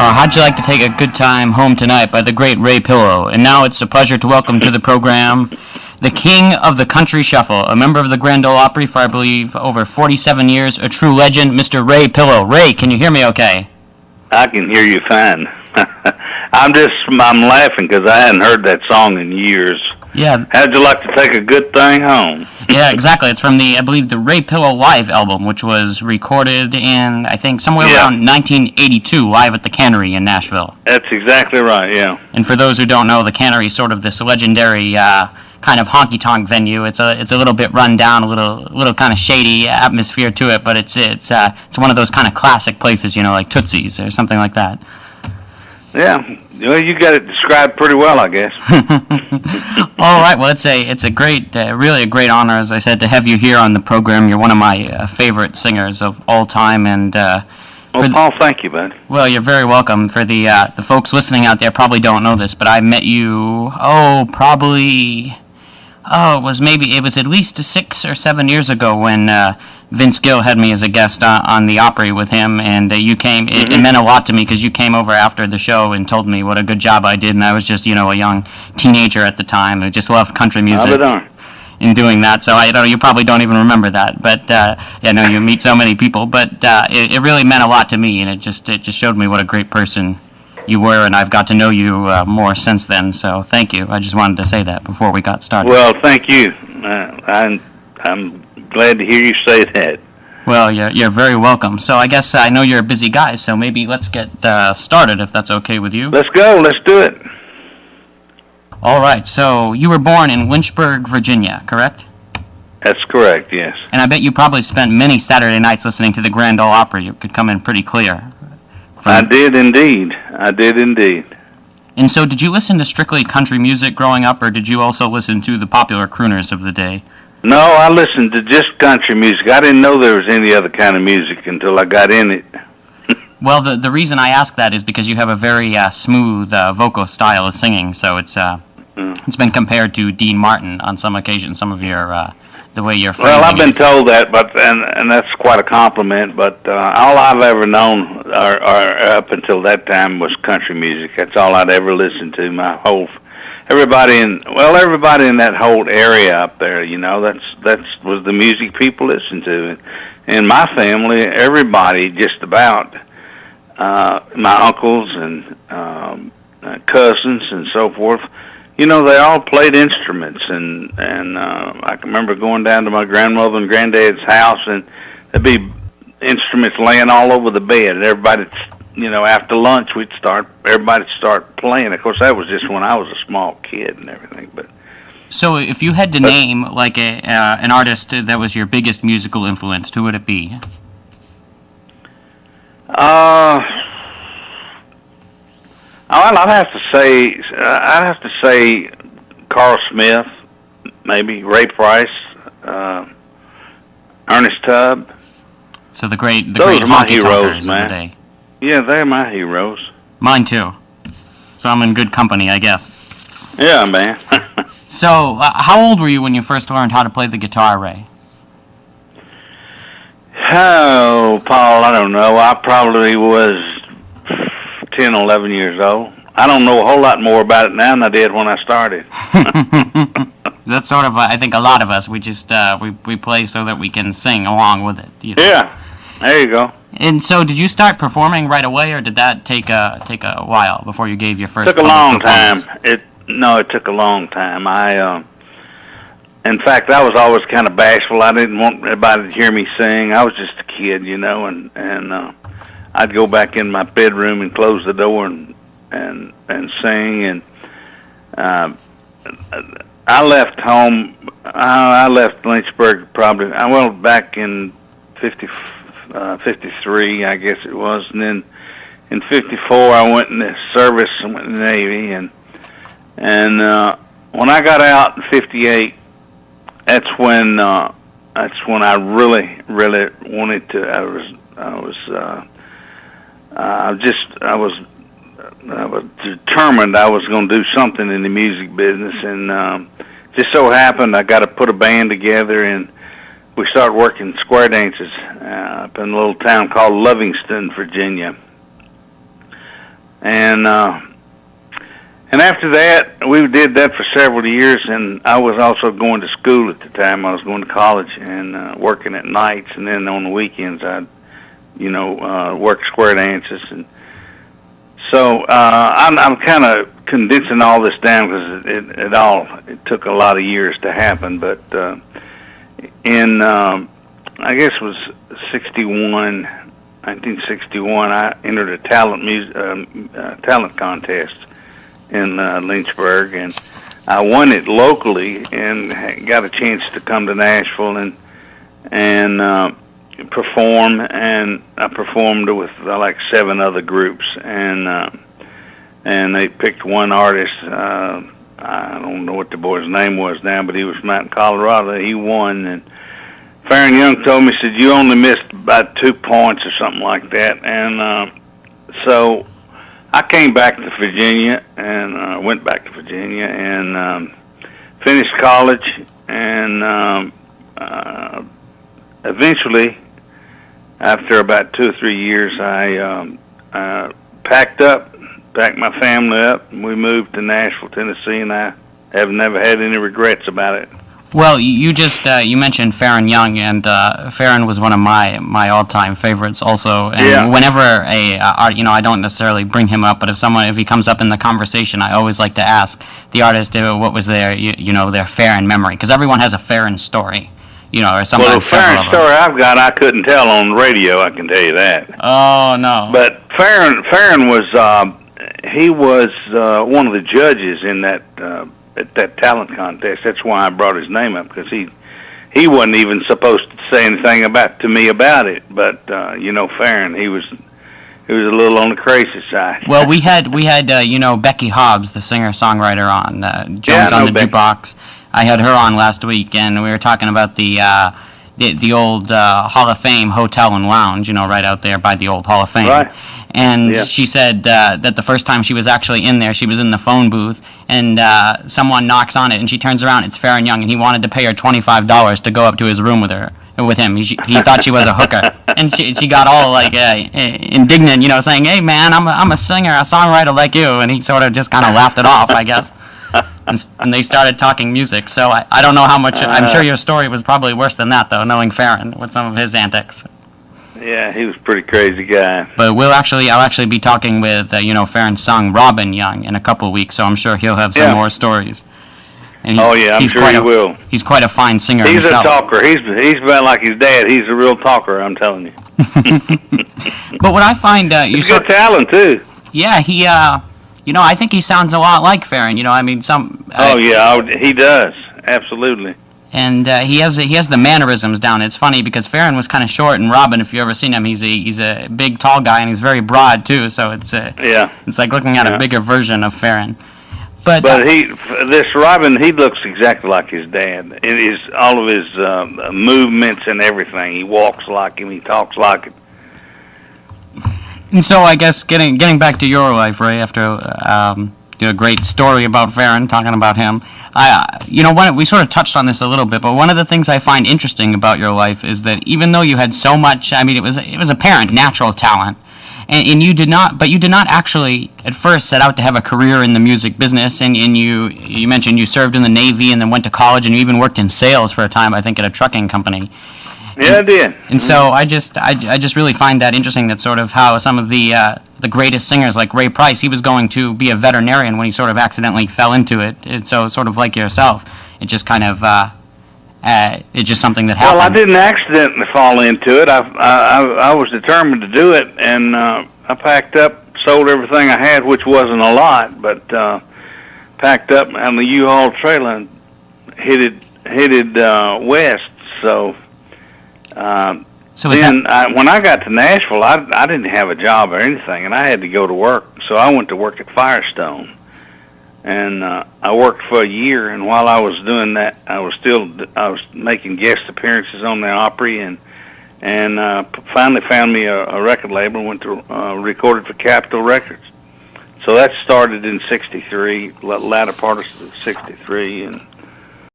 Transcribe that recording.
How'd you like to take a good time home tonight by the great Ray Pillow? And now it's a pleasure to welcome to the program the king of the country shuffle, a member of the Grand Ole Opry for, I believe, over 47 years, a true legend, Mr. Ray Pillow. Ray, can you hear me okay? I can hear you fine. I'm laughing because I hadn't heard that song in years. Yeah. How'd you like to take a good thing home? Yeah, exactly. It's from I believe, the Ray Pillow Live album, which was recorded in, I think, somewhere around 1982, live at the Cannery in Nashville. That's exactly right, yeah. And for those who don't know, the Cannery is sort of this legendary kind of honky-tonk venue. It's a little bit run down, a little kind of shady atmosphere to it, but it's one of those kind of classic places, like Tootsie's or something like that. Yeah, well, you got it described pretty well, I guess. All right, well, it's a great, really a great honor, as I said, to have you here on the program. You're one of my favorite singers of all time, and Paul, thank you, bud. Well, you're very welcome. For the folks listening out there, probably don't know this, but I met you, it was at least 6 or 7 years ago when Vince Gill had me as a guest on the Opry with him, and you came. It meant a lot to me because you came over after the show and told me what a good job I did, and I was just, a young teenager at the time who just loved country music. In doing that, so you probably don't even remember that, but you meet so many people, but it really meant a lot to me, and it just showed me what a great person you were, and I've got to know you more since then. So thank you. I just wanted to say that before we got started. Well, thank you. I'm glad to hear you say that. Well, you're very welcome. So I guess I know you're a busy guy, so maybe let's get started if that's okay with you. Let's go. Let's do it. All right. So you were born in Lynchburg, Virginia, correct? That's correct. Yes. And I bet you probably spent many Saturday nights listening to the Grand Ole Opry. You could come in pretty clear. I did indeed. And so did you listen to strictly country music growing up, or did you also listen to the popular crooners of the day? No, I listened to just country music. I didn't know there was any other kind of music until I got in it. Well, the reason I ask that is because you have a very smooth vocal style of singing, so it's been compared to Dean Martin on some occasions, some of your... the way you're phrasing. Well, I've been told that, but and that's quite a compliment. But all I've ever known, or up until that time, was country music. That's all I'd ever listened to. Everybody in that whole area up there, that's was the music people listened to. And my family, everybody, just about my uncles and cousins and so forth. They all played instruments, and I can remember going down to my grandmother and granddad's house, and there'd be instruments laying all over the bed, and everybody, after lunch, everybody'd start playing. Of course, that was just when I was a small kid and everything. But so, if you had to name like an artist that was your biggest musical influence, who would it be? I'd have to say Carl Smith, maybe Ray Price, Ernest Tubb. So the great my heroes, man. Of the day. Yeah, they're my heroes. Mine too. So I'm in good company, I guess. Yeah, man. So, how old were you when you first learned how to play the guitar, Ray? Oh, Paul, I don't know. I probably was 10, 11 years old. I don't know a whole lot more about it now than I did when I started. That's sort of, I think, a lot of us. We just we play so that we can sing along with it. Yeah, there you go. And so, did you start performing right away, or did that take a while before you gave your first? It took a long time. It took a long time. In fact, I was always kind of bashful. I didn't want anybody to hear me sing. I was just a kid, and I'd go back in my bedroom and close the door and sing. And I left home. I left Lynchburg probably back in 53, I guess it was, and then in 54 I went in the service and went in the Navy, and when I got out in 58, that's when I really wanted to. I was determined I was going to do something in the music business, and just so happened I got to put a band together, and we started working square dances up in a little town called Livingston, Virginia. And after that, we did that for several years, and I was also going to school at the time. I was going to college and working at nights, and then on the weekends I'd, work square dances. And so I'm kind of condensing all this down because it took a lot of years to happen. But in, I guess it was 1961, I entered a talent contest in Lynchburg, and I won it locally and got a chance to come to Nashville and perform. And I performed with like 7 other groups, and they picked one artist. I don't know what the boy's name was now, but he was from out in Colorado. He won, and Farron Young told me, said, you only missed about 2 points or something like that. And so I came back to Virginia and went back to Virginia and finished college, and eventually, after about 2 or 3 years, I packed my family up, and we moved to Nashville, Tennessee, and I have never had any regrets about it. Well, you just you mentioned Farron Young, and Farron was one of my all-time favorites also. And yeah. Whenever I don't necessarily bring him up, but if he comes up in the conversation, I always like to ask the artist what was their their Farron memory, because everyone has a Farron story, or sometimes. Well, the Farron story I've got, I couldn't tell on the radio. I can tell you that. Oh no! But Farron was he was one of the judges in that. At that talent contest. That's why I brought his name up, because he wasn't even supposed to say anything to me about it. But Farron, he was a little on the crazy side. Well, we had Becky Hobbs, the singer-songwriter, on Jones on the Jukebox. I had her on last week, and we were talking about the old Hall of Fame Hotel and Lounge, right out there by the old Hall of Fame. Right. And she said that the first time she was actually in there, she was in the phone booth, and someone knocks on it, and she turns around, it's Farron Young, and he wanted to pay her $25 to go up to his room with him. He thought she was a hooker, and she got all like indignant, saying, "Hey man, I'm a singer, a songwriter like you," and he sort of just kind of laughed it off, I guess. And they started talking music. So I don't know how much. I'm sure your story was probably worse than that, though, knowing Farron with some of his antics. Yeah, he was a pretty crazy guy. But I'll actually be talking with Farron's son Robin Young in a couple of weeks, so I'm sure he'll have some more stories. And I'm sure he will. He's quite a fine singer He's himself. a talker. He's about like his dad. He's a real talker, I'm telling you. But what I find he's got talent too. Yeah, he I think he sounds a lot like Farron. He does. Absolutely. And he has the mannerisms down. It's funny because Farron was kind of short, and Robin, if you've ever seen him, he's a big, tall guy, and he's very broad too. So it's like looking at a bigger version of Farron. But this Robin, he looks exactly like his dad. It is all of his movements and everything. He walks like him. He talks like him. And so I guess getting back to your life, Ray, after a great story about Farron, talking about him. We sort of touched on this a little bit, but one of the things I find interesting about your life is that even though you had so much, it was apparent natural talent, and you did not actually at first set out to have a career in the music business, and you mentioned you served in the Navy and then went to college, and you even worked in sales for a time, I think, at a trucking company. Yeah, I did. And so I just really find that interesting, that sort of how some of the greatest singers like Ray Price, he was going to be a veterinarian when he sort of accidentally fell into it. And so sort of like yourself, it just kind of it's just something that happened. Well, I didn't accidentally fall into it. I was determined to do it, and I packed up, sold everything I had, which wasn't a lot, but packed up on the U-Haul trailer and headed west. So. When I got to Nashville, I didn't have a job or anything, and I had to go to work. So I went to work at Firestone, and I worked for a year. And while I was doing that, I was making guest appearances on the Opry, and finally found me a record label and went to recorded for Capitol Records. So that started in '63, latter part of '63, and